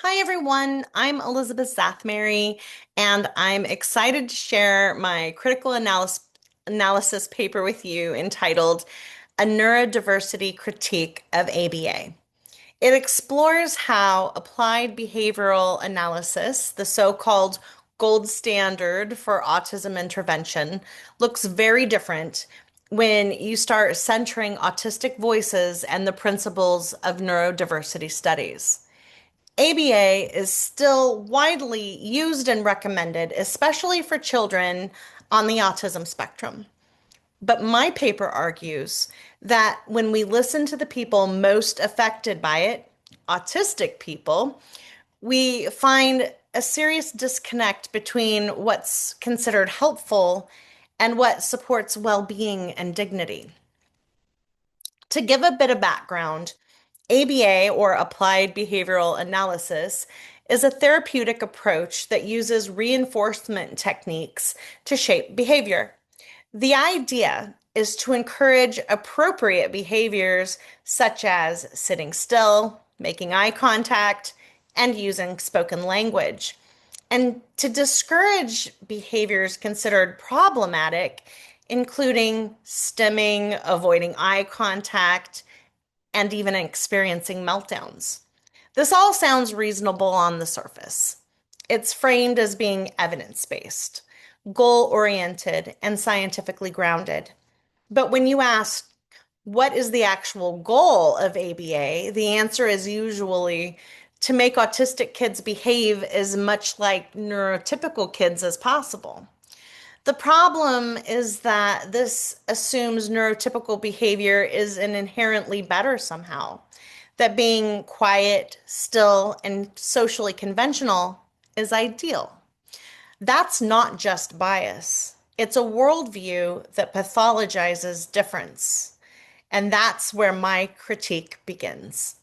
Hi, everyone. I'm Elizabeth Zathmary, and I'm excited to share my critical analysis paper with you entitled A Neurodiversity Critique of ABA. It explores how applied behavioral analysis, the so-called gold standard for autism intervention, looks very different when you start centering autistic voices and the principles of neurodiversity studies. ABA is still widely used and recommended, especially for children on the autism spectrum. But my paper argues that when we listen to the people most affected by it, autistic people, we find a serious disconnect between what's considered helpful and what supports well-being and dignity. To give a bit of background, ABA, or Applied Behavioral Analysis, is a therapeutic approach that uses reinforcement techniques to shape behavior. The idea is to encourage appropriate behaviors such as sitting still, making eye contact, and using spoken language, and to discourage behaviors considered problematic, including stimming, avoiding eye contact, and even experiencing meltdowns. This all sounds reasonable on the surface. It's framed as being evidence-based, goal-oriented, and scientifically grounded. But when you ask, what is the actual goal of ABA? The answer is usually to make autistic kids behave as much like neurotypical kids as possible. The problem is that this assumes neurotypical behavior is an inherently better somehow, that being quiet, still, and socially conventional is ideal. That's not just bias. It's a worldview that pathologizes difference. And that's where my critique begins.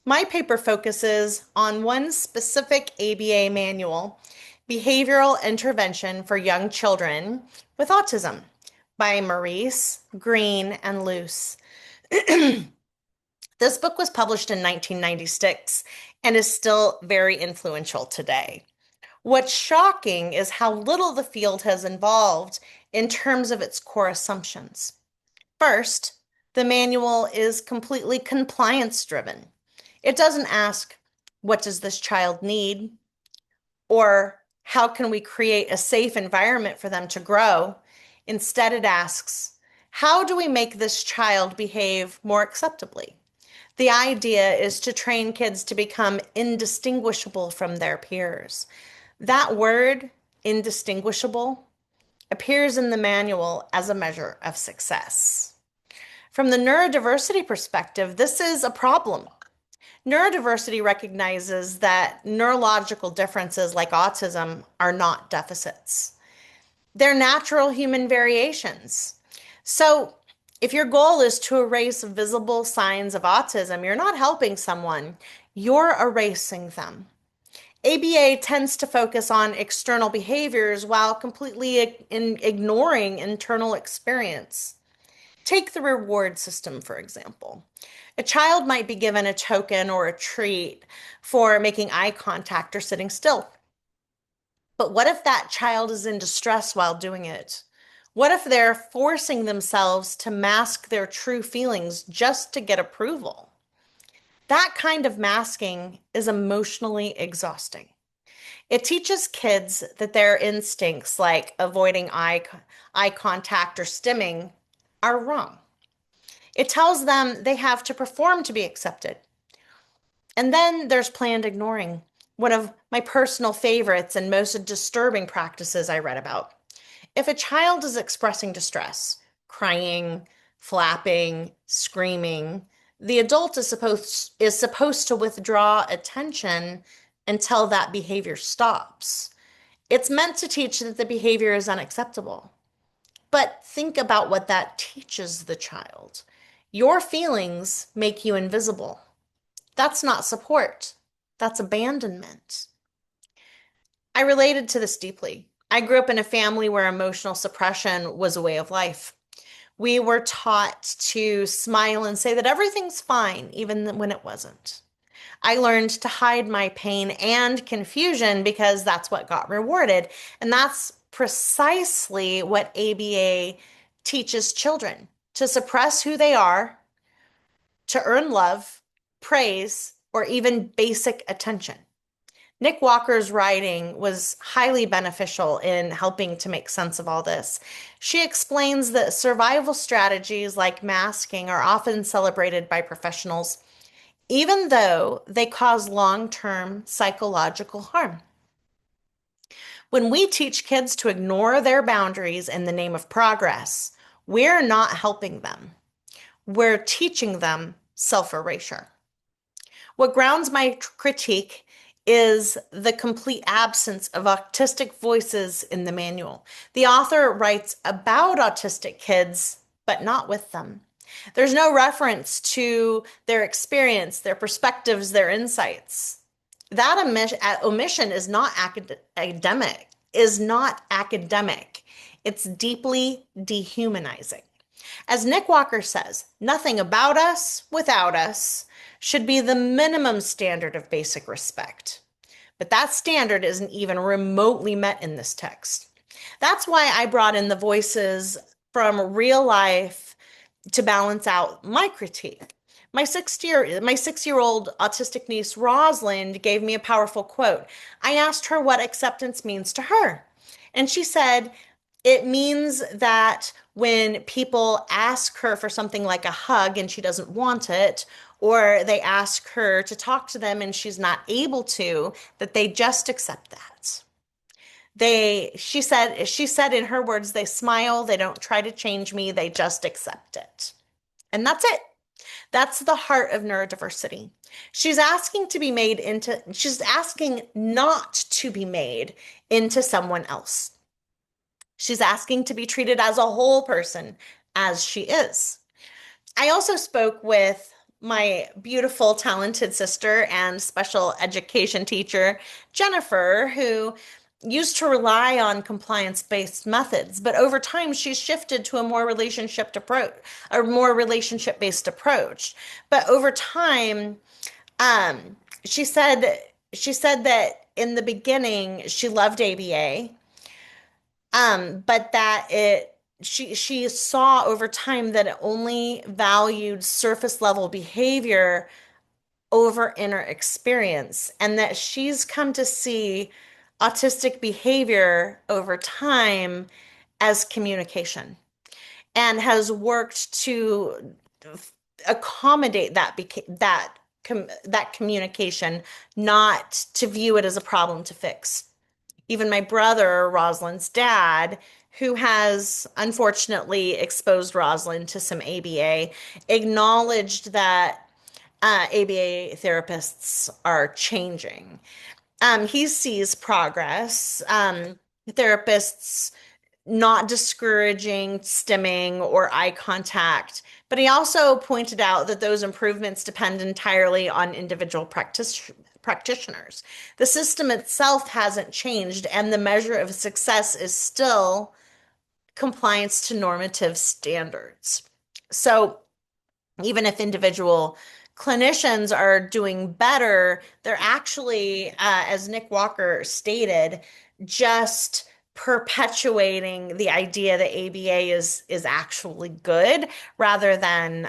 My paper focuses on one specific ABA manual, Behavioral Intervention for Young Children with Autism, by Maurice, Green, and Luce. This book was published in 1996 and is still very influential today. What's shocking is how little the field has evolved in terms of its core assumptions. First, the manual is completely compliance driven. It doesn't ask, what does this child need? Or how can we create a safe environment for them to grow? Instead, it asks, how do we make this child behave more acceptably? The idea is to train kids to become indistinguishable from their peers. That word, indistinguishable, appears in the manual as a measure of success. From the neurodiversity perspective, this is a problem. Neurodiversity recognizes that neurological differences like autism are not deficits. They're natural human variations. So, if your goal is to erase visible signs of autism, you're not helping someone, you're erasing them. ABA tends to focus on external behaviors while completely ignoring internal experience. Take the reward system, for example. A child might be given a token or a treat for making eye contact or sitting still. But what if that child is in distress while doing it? What if they're forcing themselves to mask their true feelings just to get approval? That kind of masking is emotionally exhausting. It teaches kids that their instincts, like avoiding eye contact or stimming, are wrong. It tells them they have to perform to be accepted. And then there's planned ignoring, one of my personal favorites and most disturbing practices I read about. If a child is expressing distress, crying, flapping, screaming, the adult is supposed to withdraw attention until that behavior stops. It's meant to teach that the behavior is unacceptable. But think about what that teaches the child. Your feelings make you invisible. That's not support. That's abandonment. I related to this deeply. I grew up in a family where emotional suppression was a way of life. We were taught to smile and say that everything's fine, even when it wasn't. I learned to hide my pain and confusion because that's what got rewarded. And that's precisely what ABA teaches children to suppress who they are, to earn love, praise, or even basic attention. Nick Walker's writing was highly beneficial in helping to make sense of all this. She explains that survival strategies like masking are often celebrated by professionals, even though they cause long-term psychological harm. When we teach kids to ignore their boundaries in the name of progress, we're not helping them. We're teaching them self-erasure. What grounds my critique is the complete absence of autistic voices in the manual. The author writes about autistic kids, but not with them. There's no reference to their experience, their perspectives, their insights. That omission is not academic. It's deeply dehumanizing. As Nick Walker says, nothing about us without us should be the minimum standard of basic respect. But that standard isn't even remotely met in this text. That's why I brought in the voices from real life to balance out my critique. My 6-year-old autistic niece Rosalind gave me a powerful quote. I asked her what acceptance means to her. And she said, it means that when people ask her for something like a hug and she doesn't want it, or they ask her to talk to them and she's not able to, that they just accept that. She said in her words, they smile, they don't try to change me, they just accept it. And that's it. That's the heart of neurodiversity. She's asking not to be made into someone else. She's asking to be treated as a whole person, as she is. I also spoke with my beautiful, talented sister and special education teacher, Jennifer, who used to rely on compliance-based methods, but over time she's shifted to a more relationship-based approach. But over time, um, she said she said that in the beginning she loved ABA, but that it she saw over time that it only valued surface level behavior over inner experience, and that she's come to see autistic behavior over time as communication and has worked to accommodate that communication, not to view it as a problem to fix. Even my brother, Rosalind's dad, who has unfortunately exposed Rosalind to some ABA, acknowledged that ABA therapists are changing. He sees progress. Therapists not discouraging stimming or eye contact, but he also pointed out that those improvements depend entirely on individual practitioners. The system itself hasn't changed, and the measure of success is still compliance to normative standards. So even if individual clinicians are doing better, they're actually, as Nick Walker stated, just perpetuating the idea that ABA is actually good rather than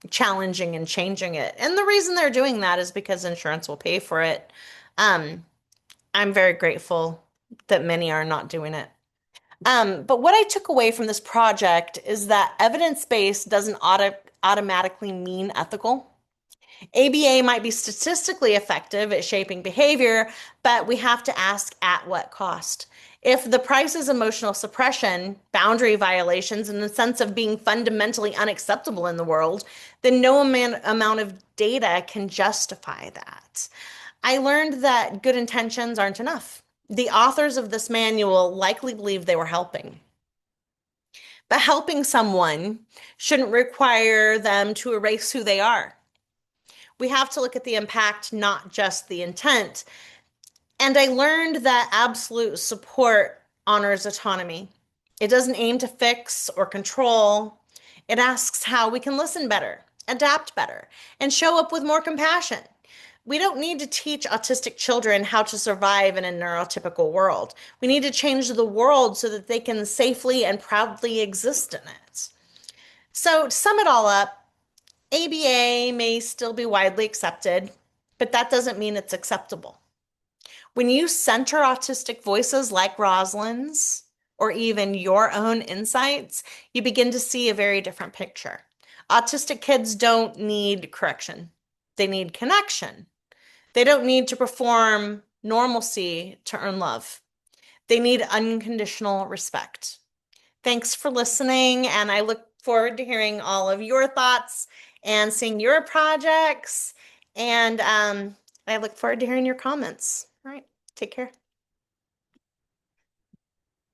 challenging and changing it. And the reason they're doing that is because insurance will pay for it. Um, I'm very grateful that many are not doing it. But what I took away from this project is that evidence-based doesn't automatically mean ethical. ABA might be statistically effective at shaping behavior, but we have to ask at what cost. If the price is emotional suppression, boundary violations, and the sense of being fundamentally unacceptable in the world, then no amount of data can justify that. I learned that good intentions aren't enough. The authors of this manual likely believed they were helping. But helping someone shouldn't require them to erase who they are. We have to look at the impact, not just the intent. And I learned that absolute support honors autonomy. It doesn't aim to fix or control. It asks how we can listen better, adapt better, and show up with more compassion. We don't need to teach autistic children how to survive in a neurotypical world. We need to change the world so that they can safely and proudly exist in it. So, to sum it all up, ABA may still be widely accepted, but that doesn't mean it's acceptable. When you center autistic voices like Rosalind's or even your own insights, you begin to see a very different picture. Autistic kids don't need correction, they need connection. They don't need to perform normalcy to earn love. They need unconditional respect. Thanks for listening, and I look forward to hearing all of your thoughts and seeing your projects. And I look forward to hearing your comments. All right, take care.